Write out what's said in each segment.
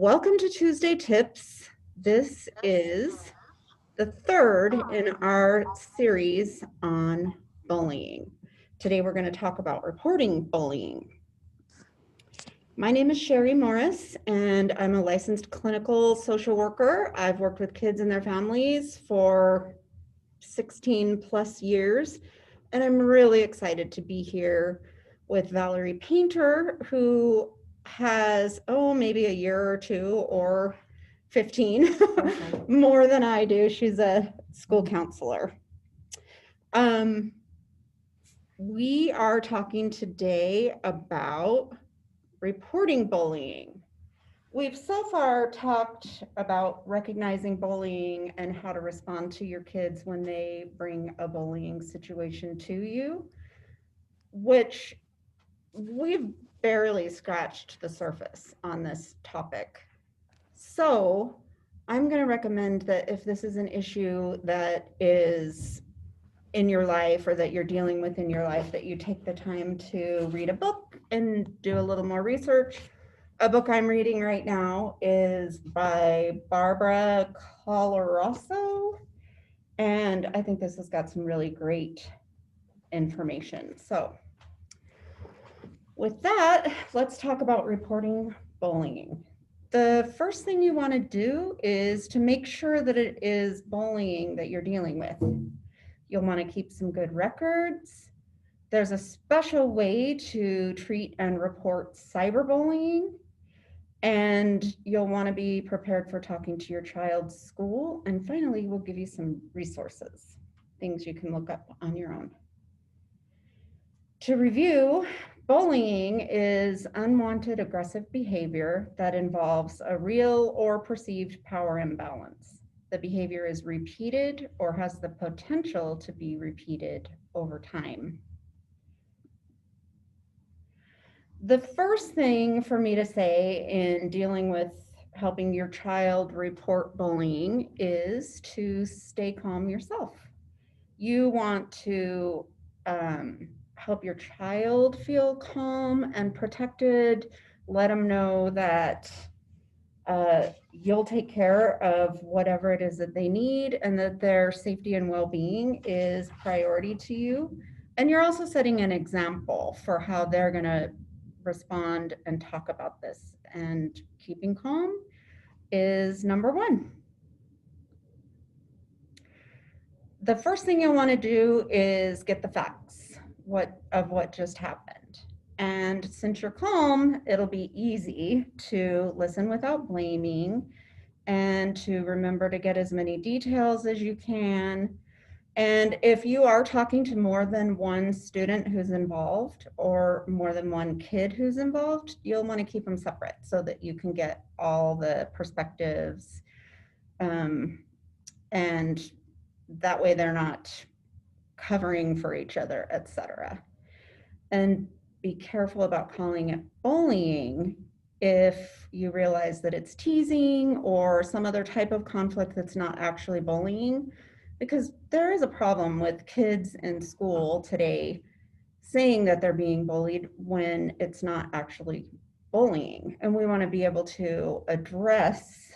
Welcome to Tuesday Tips. This is the third in our series on bullying. Today we're going to talk about reporting bullying. My name is Sherry Morris, and I'm a licensed clinical social worker. I've worked with kids and their families for 16 plus years, and I'm really excited to be here with Valerie Painter, who has, maybe a year or two or 15 more than I do. She's a school counselor. We are talking today about reporting bullying. We've so far talked about recognizing bullying and how to respond to your kids when they bring a bullying situation to you, which we've barely scratched the surface on this topic. So I'm going to recommend that if this is an issue that is in your life or that you're dealing with in your life, that you take the time to read a book and do a little more research. A book I'm reading right now is by Barbara Coloroso, and I think this has got some really great information. So with that, let's talk about reporting bullying. The first thing you want to do is to make sure that it is bullying that you're dealing with. You'll want to keep some good records. There's a special way to treat and report cyberbullying, and you'll want to be prepared for talking to your child's school. And finally, we'll give you some resources, things you can look up on your own. To review, bullying is unwanted aggressive behavior that involves a real or perceived power imbalance. The behavior is repeated or has the potential to be repeated over time. The first thing for me to say in dealing with helping your child report bullying is to stay calm yourself. You want to help your child feel calm and protected. Let them know that you'll take care of whatever it is that they need and that their safety and well-being is priority to you. And you're also setting an example for how they're going to respond and talk about this. And keeping calm is number one. The first thing you'll want to do is get the facts of what just happened. And since you're calm, it'll be easy to listen without blaming and to remember to get as many details as you can. And if you are talking to more than one student who's involved or more than one kid who's involved, you'll want to keep them separate so that you can get all the perspectives, and that way they're not covering for each other, etc. And be careful about calling it bullying if you realize that it's teasing or some other type of conflict that's not actually bullying, because there is a problem with kids in school today saying that they're being bullied when it's not actually bullying. And we want to be able to address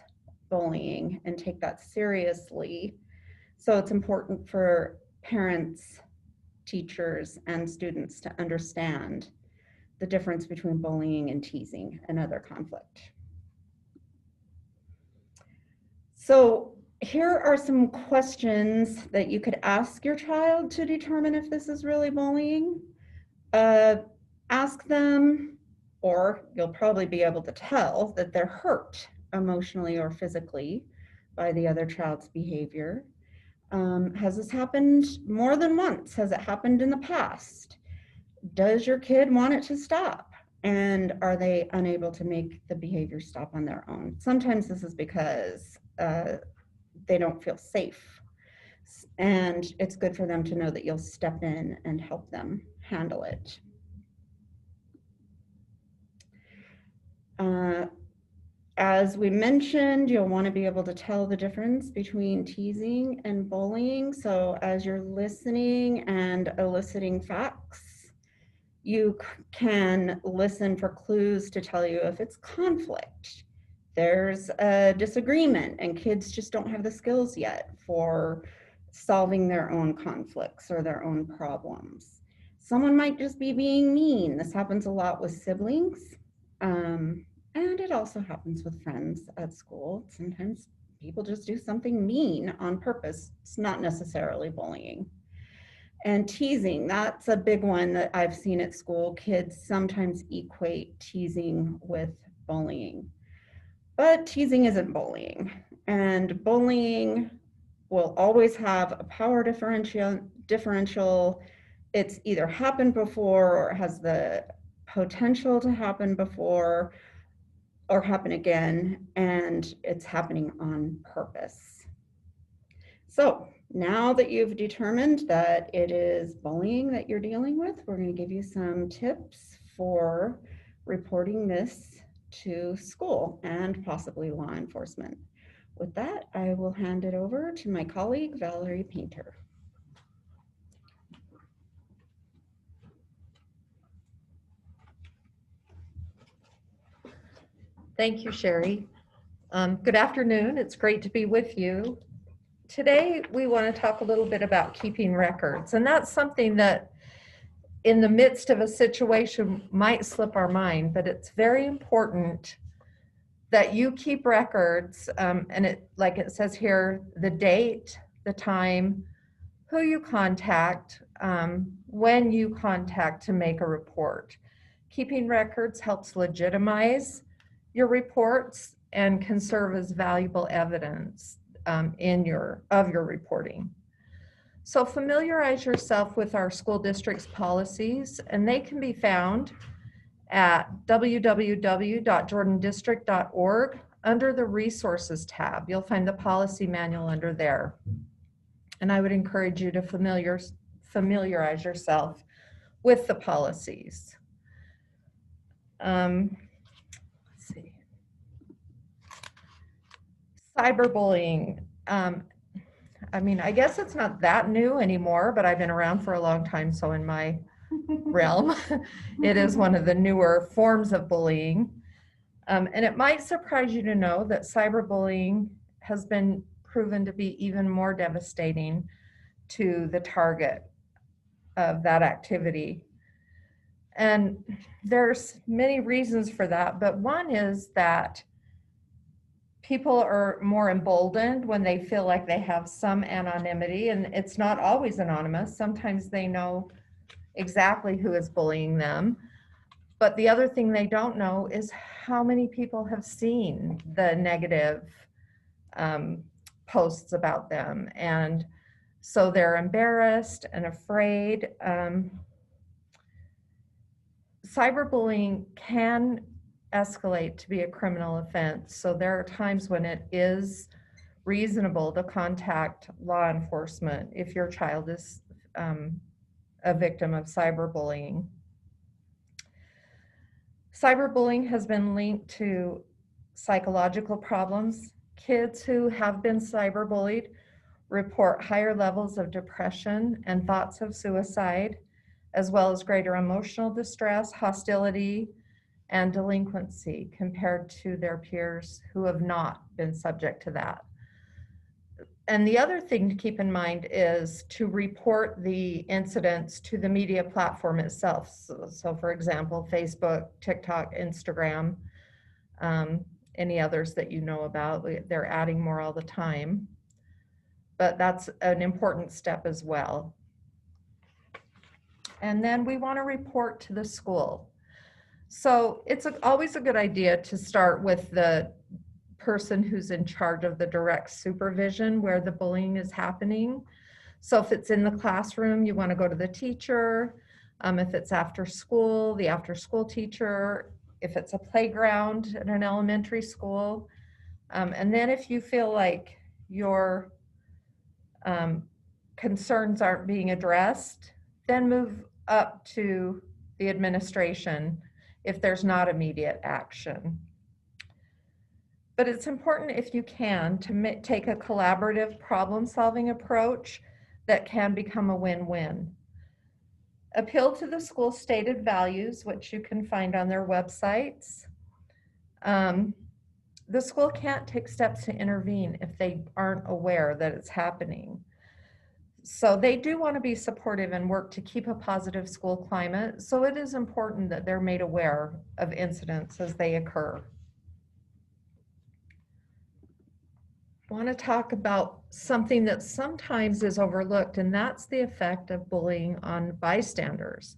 bullying and take that seriously. So it's important for parents, teachers, and students to understand the difference between bullying and teasing and other conflict. So here are some questions that you could ask your child to determine if this is really bullying. Ask them, or you'll probably be able to tell that they're hurt emotionally or physically by the other child's behavior. Has this happened more than once? Has it happened in the past? Does your kid want it to stop? And are they unable to make the behavior stop on their own? Sometimes this is because they don't feel safe. And it's good for them to know that you'll step in and help them handle it. As we mentioned, you'll want to be able to tell the difference between teasing and bullying. So as you're listening and eliciting facts, you can listen for clues to tell you if it's conflict. there's a disagreement and kids just don't have the skills yet for solving their own conflicts or their own problems. Someone might just be being mean. This happens a lot with siblings. And it also happens with friends at school. Sometimes people just do something mean on purpose. It's not necessarily bullying. And teasing, that's a big one that I've seen at school. Kids sometimes equate teasing with bullying. But teasing isn't bullying. And bullying will always have a power differential. It's either happened before or has the potential to happen before or happen again, and it's happening on purpose. So now that you've determined that it is bullying that you're dealing with, we're going to give you some tips for reporting this to school and possibly law enforcement. With that, I will hand it over to my colleague, Valerie Painter. Thank you, Sherry. Good afternoon. It's great to be with you. Today, we want to talk a little bit about keeping records, and that's something that in the midst of a situation might slip our mind, but it's very important that you keep records, and it, like it says here, the date, the time, who you contact, when you contact to make a report. Keeping records helps legitimize your reports and can serve as valuable evidence of your reporting. So familiarize yourself with our school district's policies, and they can be found at www.jordandistrict.org under the resources tab. You'll find the policy manual under there. And I would encourage you to familiarize yourself with the policies. Let's see. Cyberbullying. I mean, I guess it's not that new anymore, but I've been around for a long time, so in my realm, it is one of the newer forms of bullying. And it might surprise you to know that cyberbullying has been proven to be even more devastating to the target of that activity. And there's many reasons for that, but one is that people are more emboldened when they feel like they have some anonymity, and it's not always anonymous. Sometimes they know exactly who is bullying them. But the other thing they don't know is how many people have seen the negative posts about them. And so they're embarrassed and afraid. Cyberbullying can escalate to be a criminal offense. So there are times when it is reasonable to contact law enforcement if your child is a victim of cyberbullying. Cyberbullying has been linked to psychological problems. Kids who have been cyberbullied report higher levels of depression and thoughts of suicide, as well as greater emotional distress, hostility, and delinquency compared to their peers who have not been subject to that. And the other thing to keep in mind is to report the incidents to the media platform itself. So for example, Facebook, TikTok, Instagram, any others that you know about, they're adding more all the time. But that's an important step as well. And then we want to report to the school. So it's always a good idea to start with the person who's in charge of the direct supervision where the bullying is happening. So if it's in the classroom, you want to go to the teacher. If it's after school, the after school teacher. If it's a playground at an elementary school. And then if you feel like your concerns aren't being addressed, then move up to the administration if there's not immediate action. But it's important, if you can, to take a collaborative problem-solving approach that can become a win-win. Appeal to the school's stated values, which you can find on their websites. the school can't take steps to intervene if they aren't aware that it's happening. So they do want to be supportive and work to keep a positive school climate. So it is important that they're made aware of incidents as they occur. I want to talk about something that sometimes is overlooked, and that's the effect of bullying on bystanders.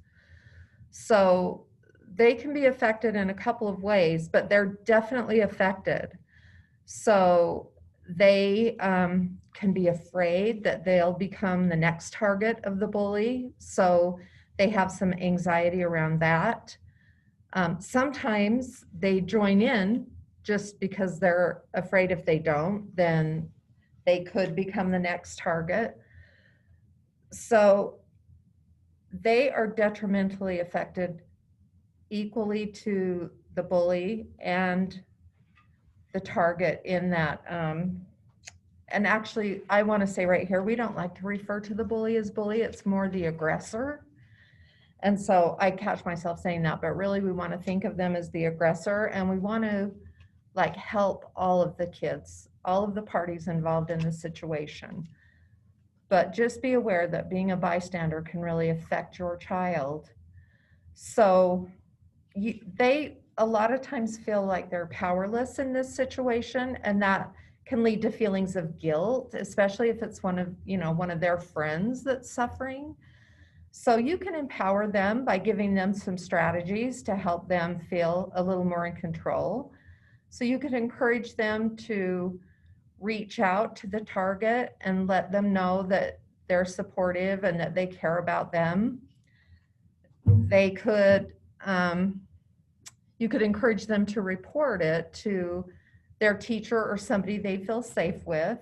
So they can be affected in a couple of ways, but they're definitely affected. So they can be afraid that they'll become the next target of the bully. So they have some anxiety around that. Sometimes they join in just because they're afraid if they don't, then they could become the next target. So they are detrimentally affected equally to the bully and the target in that. And actually, I want to say right here, we don't like to refer to the bully as bully. It's more the aggressor. And so I catch myself saying that, but really we want to think of them as the aggressor, and we want to like help all of the kids, all of the parties involved in the situation. But just be aware that being a bystander can really affect your child. So they a lot of times feel like they're powerless in this situation, and that can lead to feelings of guilt, especially if it's one of their friends that's suffering. So you can empower them by giving them some strategies to help them feel a little more in control. So you could encourage them to reach out to the target and let them know that they're supportive and that they care about them. They could, you could encourage them to report it to their teacher or somebody they feel safe with.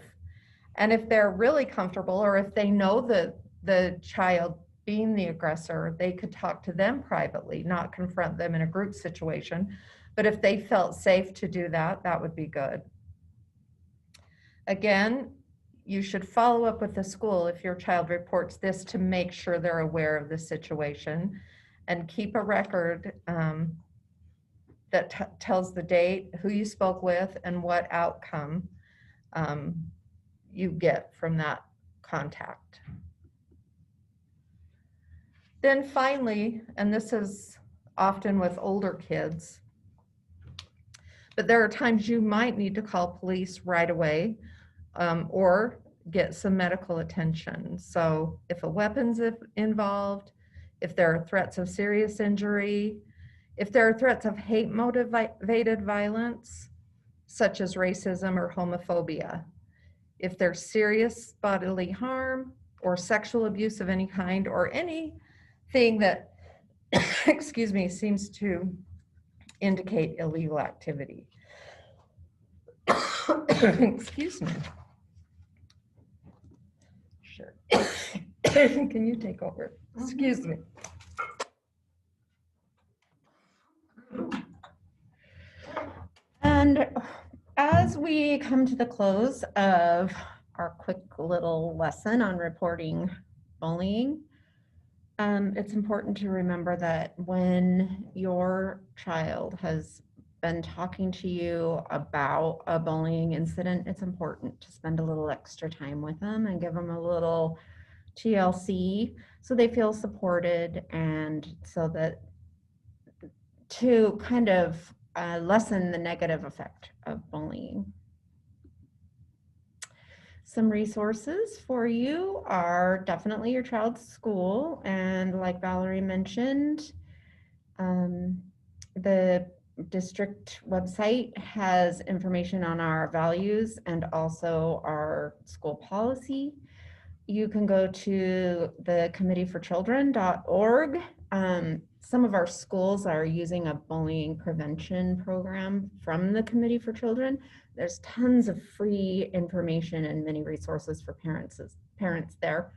And if they're really comfortable, or if they know that the child being the aggressor, they could talk to them privately, not confront them in a group situation. But if they felt safe to do that, that would be good. Again, you should follow up with the school if your child reports this to make sure they're aware of the situation, and keep a record that tells the date, who you spoke with, and what outcome you get from that contact. Then finally, and this is often with older kids, but there are times you might need to call police right away, or get some medical attention. So if a weapon's involved, if there are threats of serious injury, if there are threats of hate-motivated violence, such as racism or homophobia, if there's serious bodily harm or sexual abuse of any kind, or anything that, excuse me, seems to indicate illegal activity. Excuse me. Sure. Can you take over? Excuse me. And as we come to the close of our quick little lesson on reporting bullying, it's important to remember that when your child has been talking to you about a bullying incident, it's important to spend a little extra time with them and give them a little TLC so they feel supported, and so that to kind of lessen the negative effect of bullying. Some resources for you are definitely your child's school, and like Valerie mentioned, the district website has information on our values and also our school policy. You can go to the committeeforchildren.org. Some of our schools are using a bullying prevention program from the Committee for Children. There's tons of free information and many resources for parents there.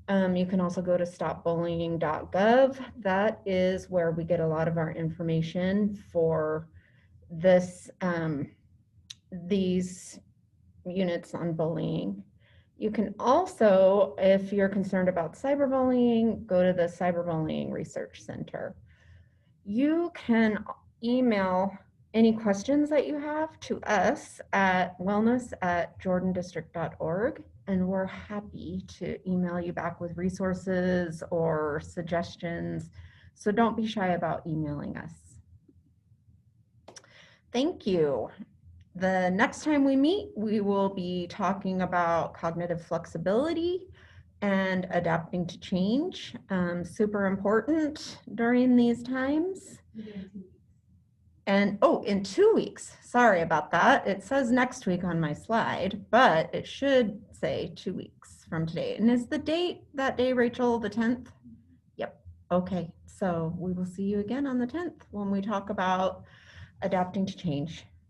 You can also go to stopbullying.gov. That is where we get a lot of our information for this, these units on bullying. You can also, if you're concerned about cyberbullying, go to the Cyberbullying Research Center. You can email any questions that you have to us at wellness@jordandistrict.org, and we're happy to email you back with resources or suggestions. So don't be shy about emailing us. Thank you. The next time we meet, we will be talking about cognitive flexibility and adapting to change. Super important during these times. And oh, in 2 weeks, sorry about that. It says next week on my slide, but it should say 2 weeks from today. And is the date that day, Rachel, the 10th? Yep. Okay. So we will see you again on the 10th when we talk about adapting to change.